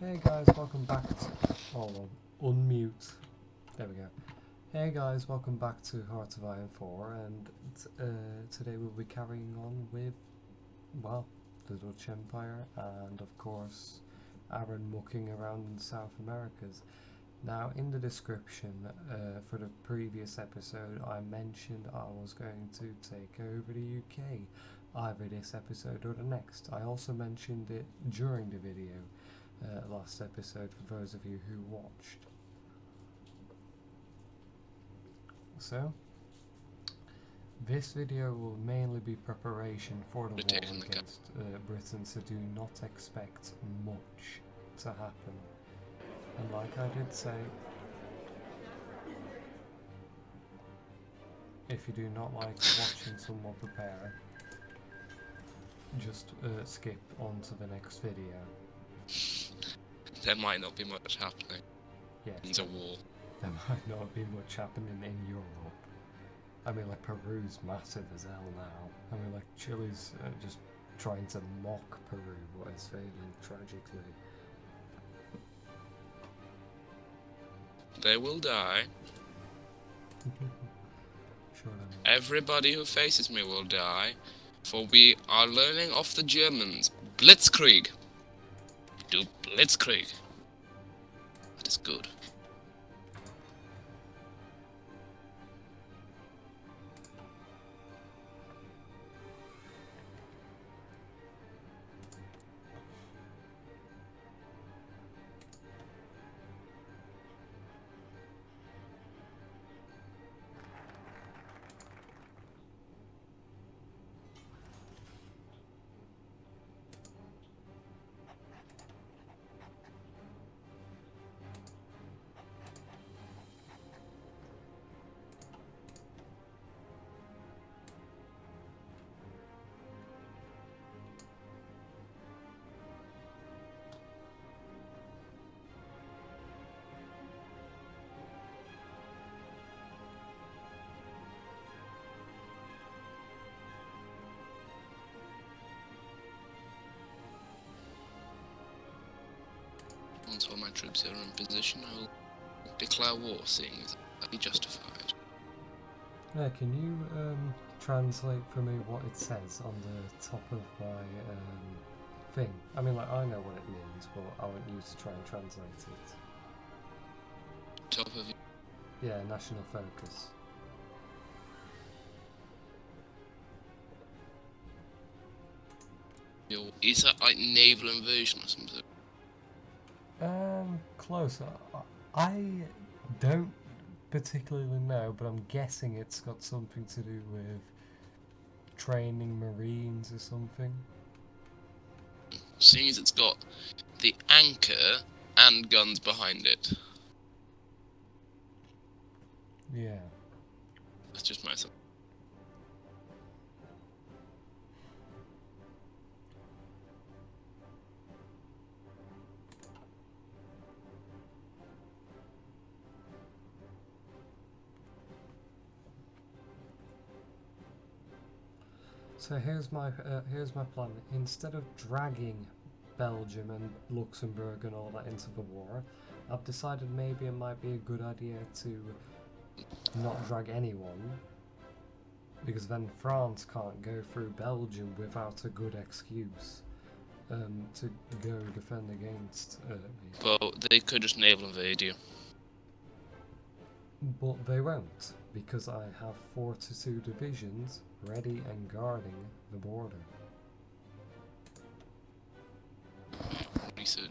Hey guys, welcome back to... Oh, well, unmute. There we go. Hey guys, welcome back to Hearts of Iron 4, and today we'll be carrying on with, well, the Dutch Empire, and of course, Aaron mucking around in South Americas. Now, in the description for the previous episode, I mentioned I was going to take over the UK, either this episode or the next. I also mentioned it during the video. Last episode for those of you who watched. So, this video will mainly be preparation for the war against Britain, so do not expect much to happen. And like I did say, if you do not like watching someone prepare, just skip on to the next video. There might not be much happening. Yes, It's a war. There might not be much happening in Europe. I mean, like, Peru's massive as hell now. I mean, like, Chile's just trying to mock Peru, but is failing tragically. They will die. Sure. Everybody who faces me will die, for we are learning off the Germans. Blitzkrieg. Do Blitzkrieg. That is good. Once all my troops are in position, I will declare war, seeing as that be justified. Yeah, can you translate for me what it says on the top of my thing? I mean, like, I know what it means, but I want you to try and translate it. Top of Yeah, national focus. your... Is that like naval invasion or something? Close. I don't particularly know, but I'm guessing it's got something to do with training Marines or something. Seeing as it's got the anchor and guns behind it. Yeah. That's just my... So here's my plan. Instead of dragging Belgium and Luxembourg and all that into the war, I've decided maybe it might be a good idea to not drag anyone, because then France can't go through Belgium without a good excuse to go defend against me. Well, they could just naval invade you. But they won't, because I have 42 divisions ready and guarding the border. Research.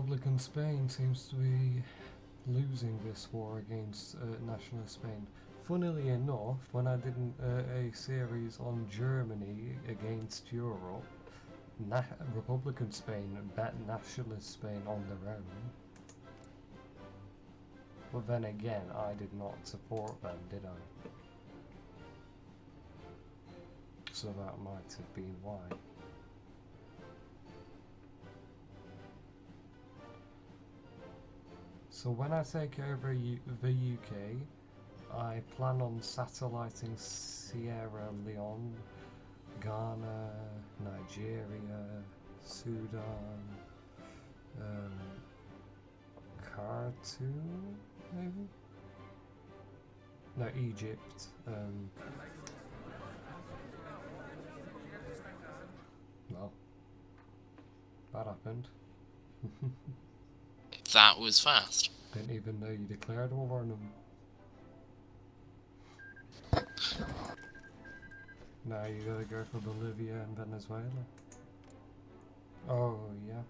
Republican Spain seems to be losing this war against nationalist Spain. Funnily enough, when I did a series on Germany against Europe, Republican Spain bet nationalist Spain on their own. But then again, I did not support them, did I? So that might have been why. So when I take over the UK, I plan on satelliting Sierra Leone, Ghana, Nigeria, Sudan, Khartoum, maybe? No, Egypt. Well, that happened. That was fast. Didn't even know you declared war on them. Now you gotta go for Bolivia and Venezuela. Oh yeah,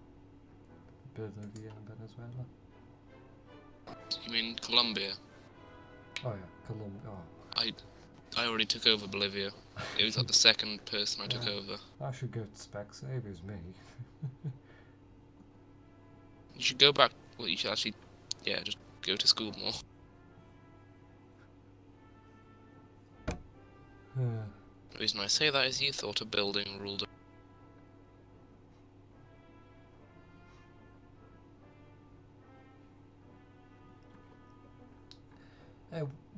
Bolivia and Venezuela. You mean Colombia? Oh yeah, Colombia. Oh. I already took over Bolivia. It was like the second person I took over. I should go to Specsavers, me. You should go back. Well, you should actually, yeah, just go to school more. The reason I say that is you thought a building ruled.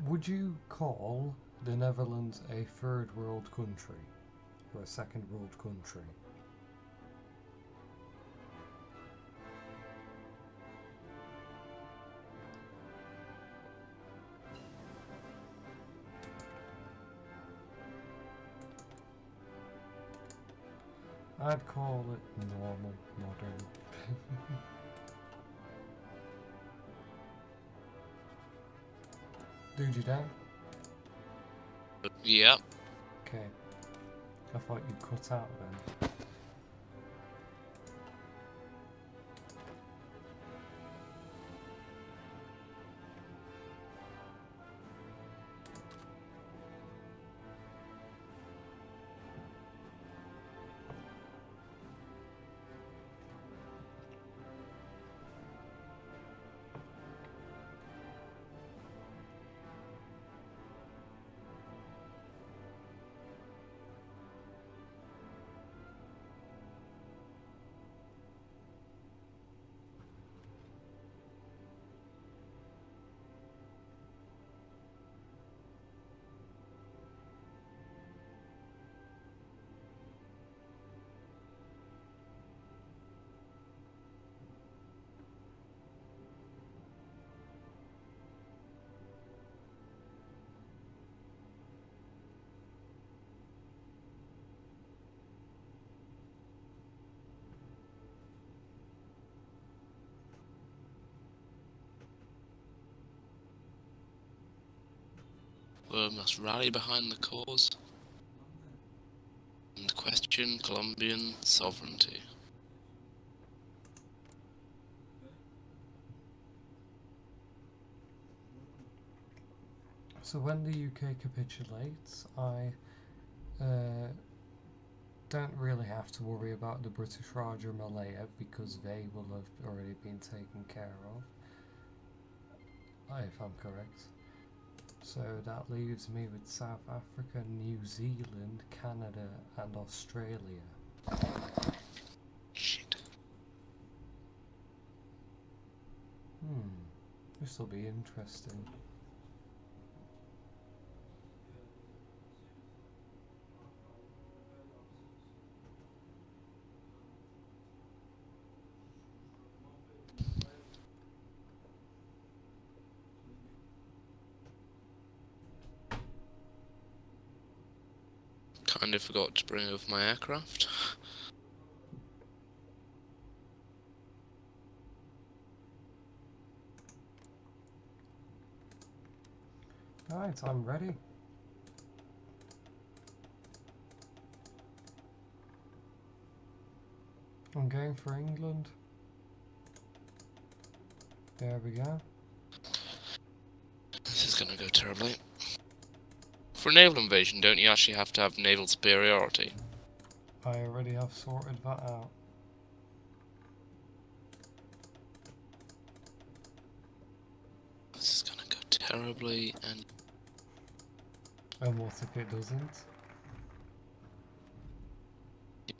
Would you call the Netherlands a third world country or a second world country? I'd call it normal, modern. Dude, you down? Yep. Okay. I thought you cut out then. We must rally behind the cause and question Colombian sovereignty. So when the UK capitulates, I don't really have to worry about the British Raj or Malaya because they will have already been taken care of, if I'm correct. So that leaves me with South Africa, New Zealand, Canada and Australia. Shit. This will be interesting. Kind of forgot to bring over my aircraft. Right, I'm ready. I'm going for England. There we go. This is gonna go terribly. For a naval invasion, don't you actually have to have naval superiority? I already have sorted that out. This is gonna go terribly, and And what if it doesn't?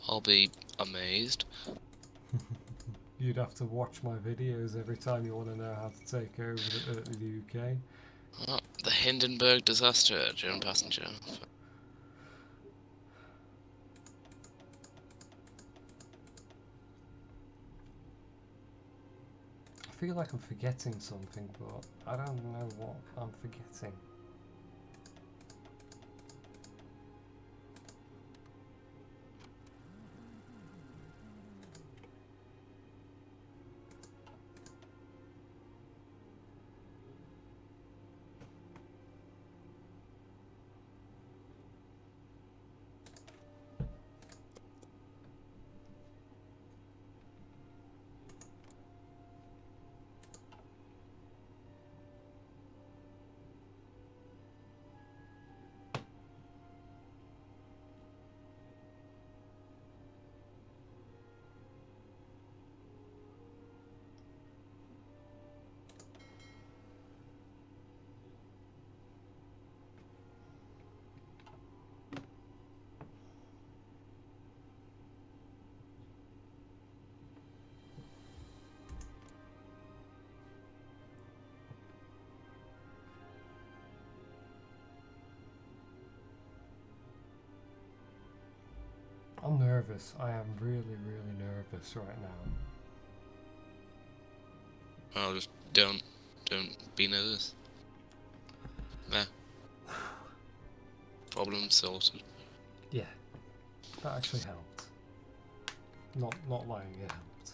I'll be amazed. You'd have to watch my videos every time you want to know how to take over the UK. Oh, the Hindenburg disaster, German passenger. I feel like I'm forgetting something, but I don't know what I'm forgetting. I'm nervous. I am really, really nervous right now. I'll just don't be nervous. Nah. Problem sorted. Yeah, that actually helped. Not lying, it helped.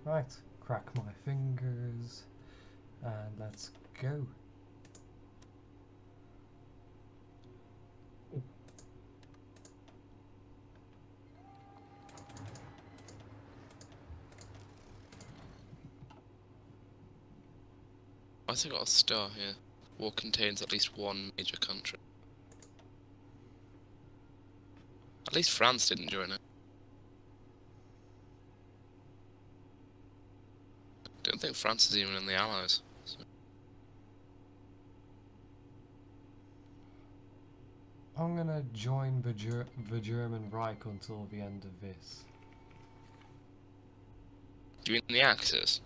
Right, crack my fingers, and let's go. I think I got a star here. War contains at least one major country. At least France didn't join it. Don't think France is even in the Allies. So. I'm gonna join the German Reich until the end of this. Do you mean the Axis?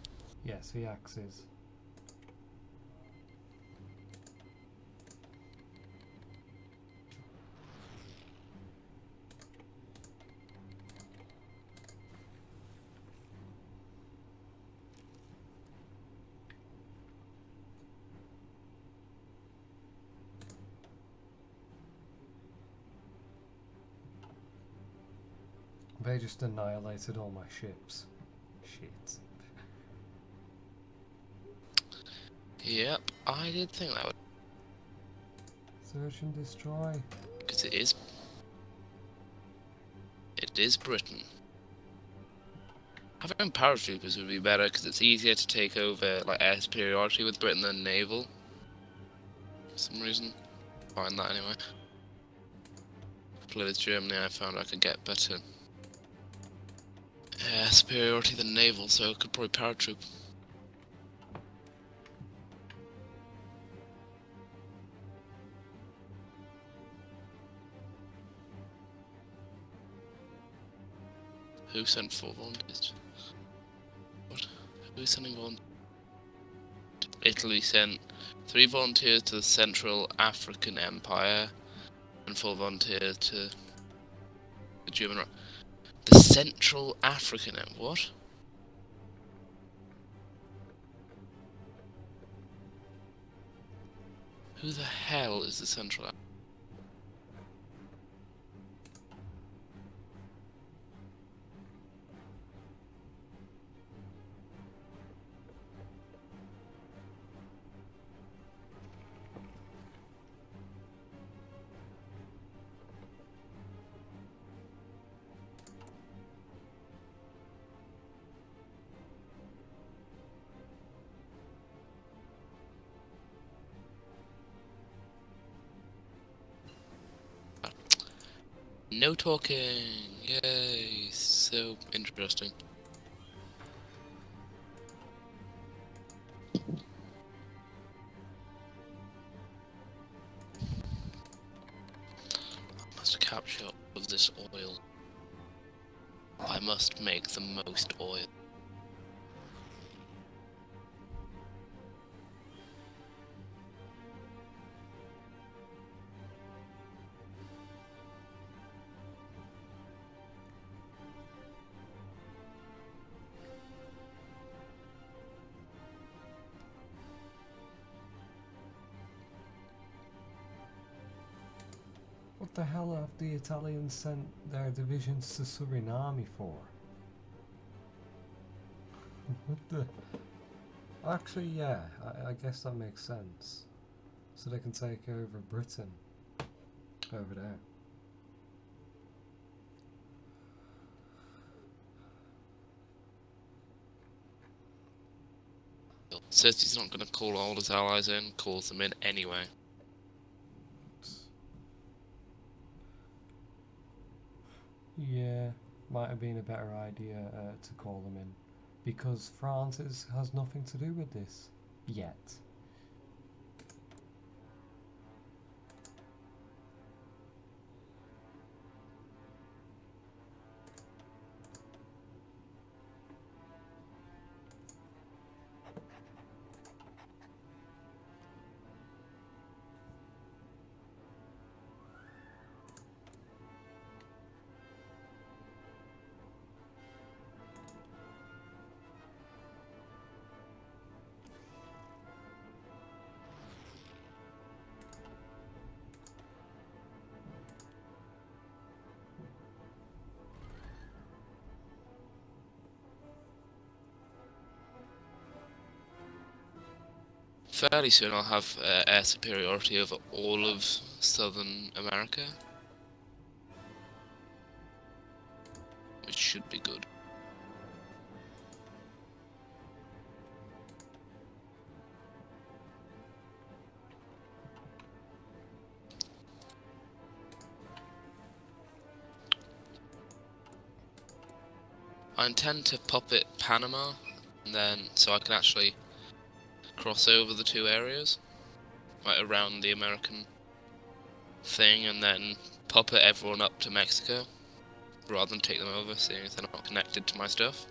Yes, the Axis. They just annihilated all my ships. Shit. Yep, I did think that would. Search and destroy. Because it is. It is Britain. Having paratroopers would be better because it's easier to take over like air superiority with Britain than naval. For some reason. Find that anyway. Play with Germany, I found I could get better air superiority than naval, so I could probably paratroop. Who sent 4 volunteers? What? Who's sending volunteers? Italy sent 3 volunteers to the Central African Empire and 4 volunteers to the German. The Central African Empire? What? Who the hell is the Central African? No talking! Yay! So interesting. I must capture all of this oil. I must make the most oil. What the hell have the Italians sent their divisions to Suriname for? What the... Actually, yeah, I guess that makes sense. So they can take over Britain over there. Says he's not going to call all his allies in, calls them in anyway. Yeah, might have been a better idea to call them in. Because France has nothing to do with this. Yet. Fairly soon I'll have air superiority over all of Southern America. Which should be good. I intend to puppet Panama, and then so I can actually cross over the two areas, like around the American thing, and then puppet everyone up to Mexico, rather than take them over, seeing as they're not connected to my stuff.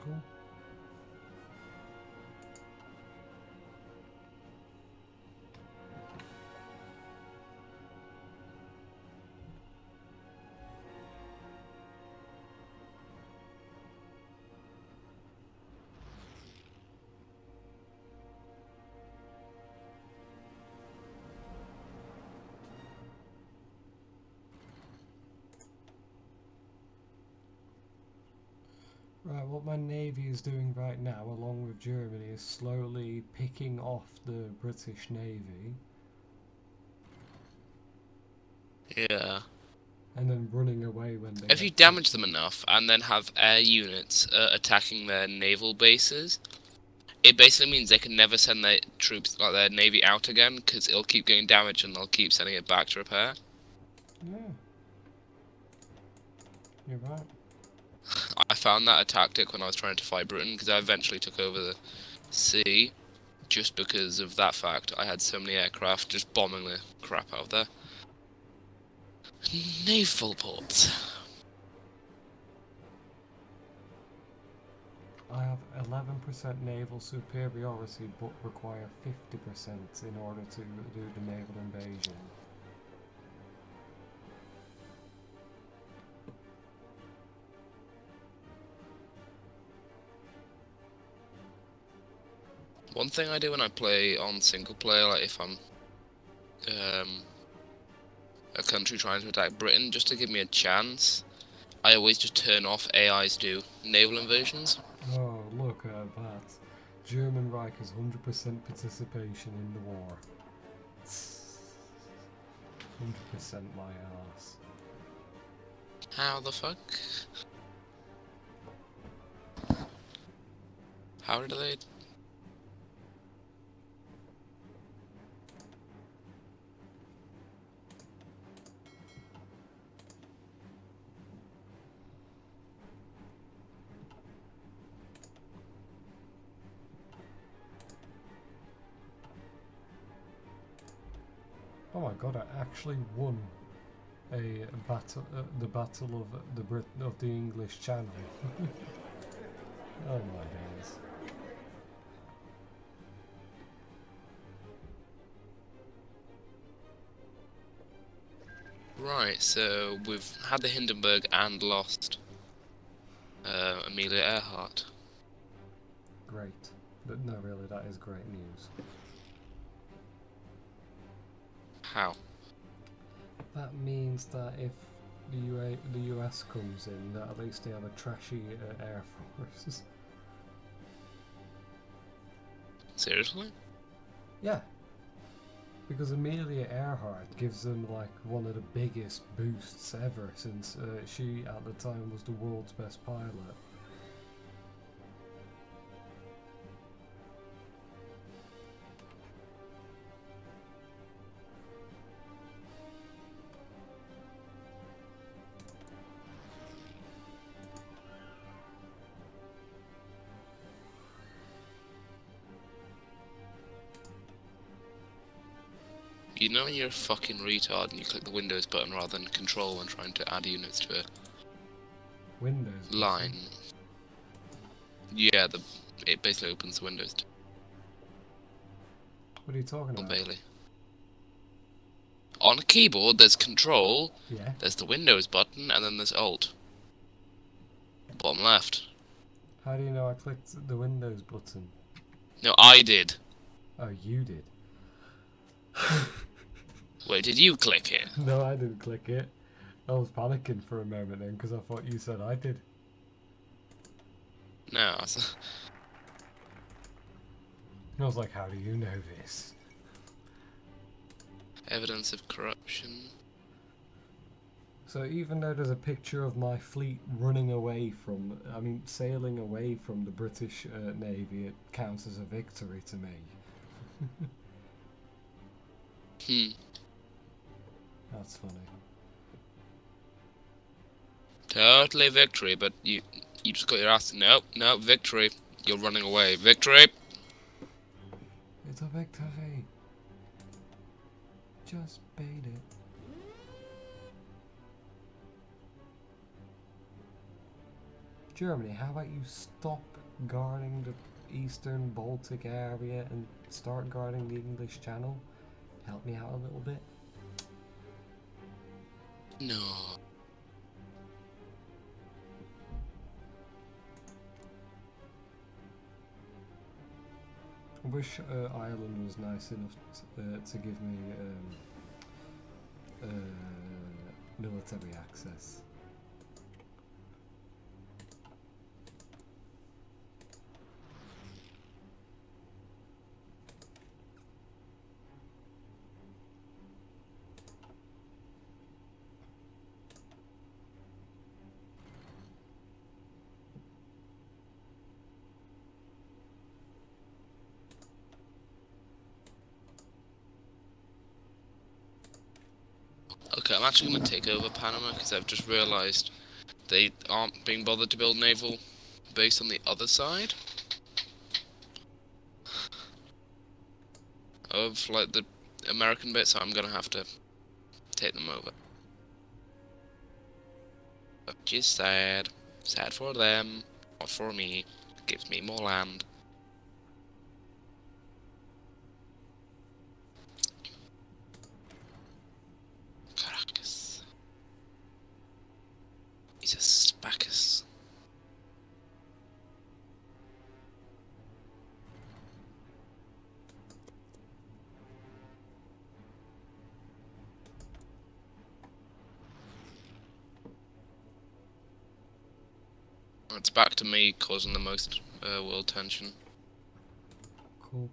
Cool. Right, what my navy is doing right now, along with Germany, is slowly picking off the British navy Yeah. and then running away when they If get you damage picked them off. enough, and then have air units attacking their naval bases, it basically means they can never send their troops, like their navy, out again, because it'll keep getting damaged and they'll keep sending it back to repair. Yeah, you're right. I found that a tactic when I was trying to fight Britain, because I eventually took over the sea, just because of that fact. I had so many aircraft just bombing the crap out of there. Naval ports. I have 11% naval superiority, but require 50% in order to do the naval invasion. One thing I do when I play on single player, like if I'm a country trying to attack Britain, just to give me a chance, I always just turn off AIs do naval invasions. Oh, look at that. German Reich has 100% participation in the war. 100% my ass. How the fuck? How did they... Oh my god! I actually won a battle, the battle of the English Channel. Oh my days! Right, so we've had the Hindenburg and lost Amelia Earhart. Great. But no, really, that is great news. How? That means that if the US comes in, that at least they have a trashy air force. Seriously? Yeah, because Amelia Earhart gives them like one of the biggest boosts ever, since she at the time was the world's best pilot. You know you're a fucking retard and you click the Windows button rather than Control when trying to add units to a Windows line. Yeah, it basically opens the Windows to What are you talking about? Bailey. On a keyboard, there's Control, Yeah. there's the Windows button, and then there's Alt. Bottom left. How do you know I clicked the Windows button? No, I did. Oh, you did. Wait, did you click it? No, I didn't click it. I was panicking for a moment then because I thought you said I did. No. I was like, how do you know this? Evidence of corruption. So even though there's a picture of my fleet running away from, sailing away from the British Navy, it counts as a victory to me. That's funny. Totally victory, but you just got your ass. No, victory. You're running away. Victory. It's a victory. Just bait it. Germany, how about you stop guarding the eastern Baltic area and start guarding the English Channel? Help me out a little bit. No. I wish Ireland was nice enough to give me military access. Okay, I'm actually going to take over Panama because I've just realised they aren't being bothered to build naval base on the other side of like the American bit, so I'm going to have to take them over. Which is sad. Sad for them, not for me. Gives me more land. Caracas. He's a Spackus. It's back to me causing the most world tension. Cool.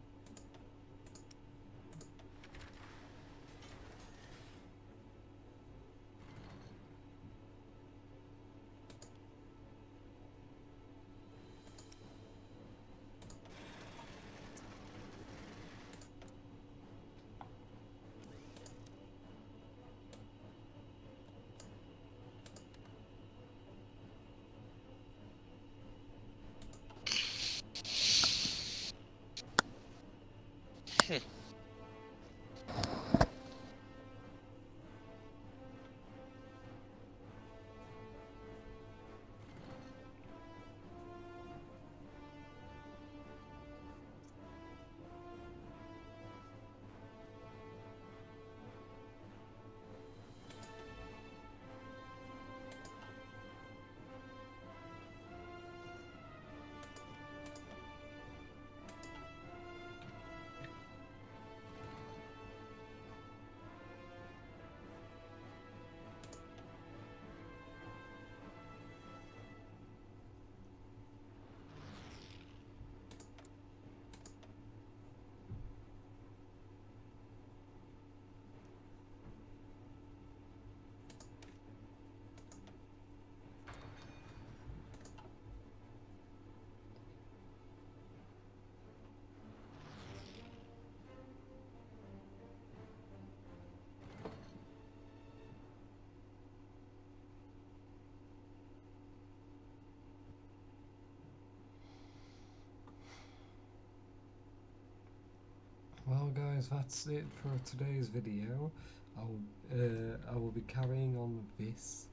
guys, that's it for today's video. I will be carrying on this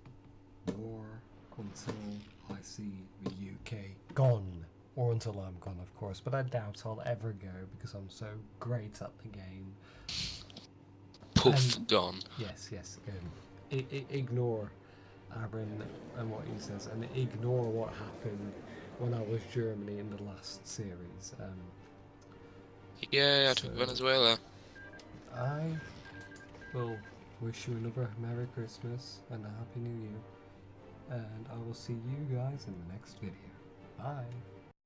war until I see the UK gone. Or until I'm gone, of course, but I doubt I'll ever go because I'm so great at the game. Poof, gone. Yes. Ignore Aaron and what he says, and ignore what happened when I was Germany in the last series. Yeah, I took Venezuela. I will wish you another Merry Christmas and a Happy New Year, and I will see you guys in the next video. Bye.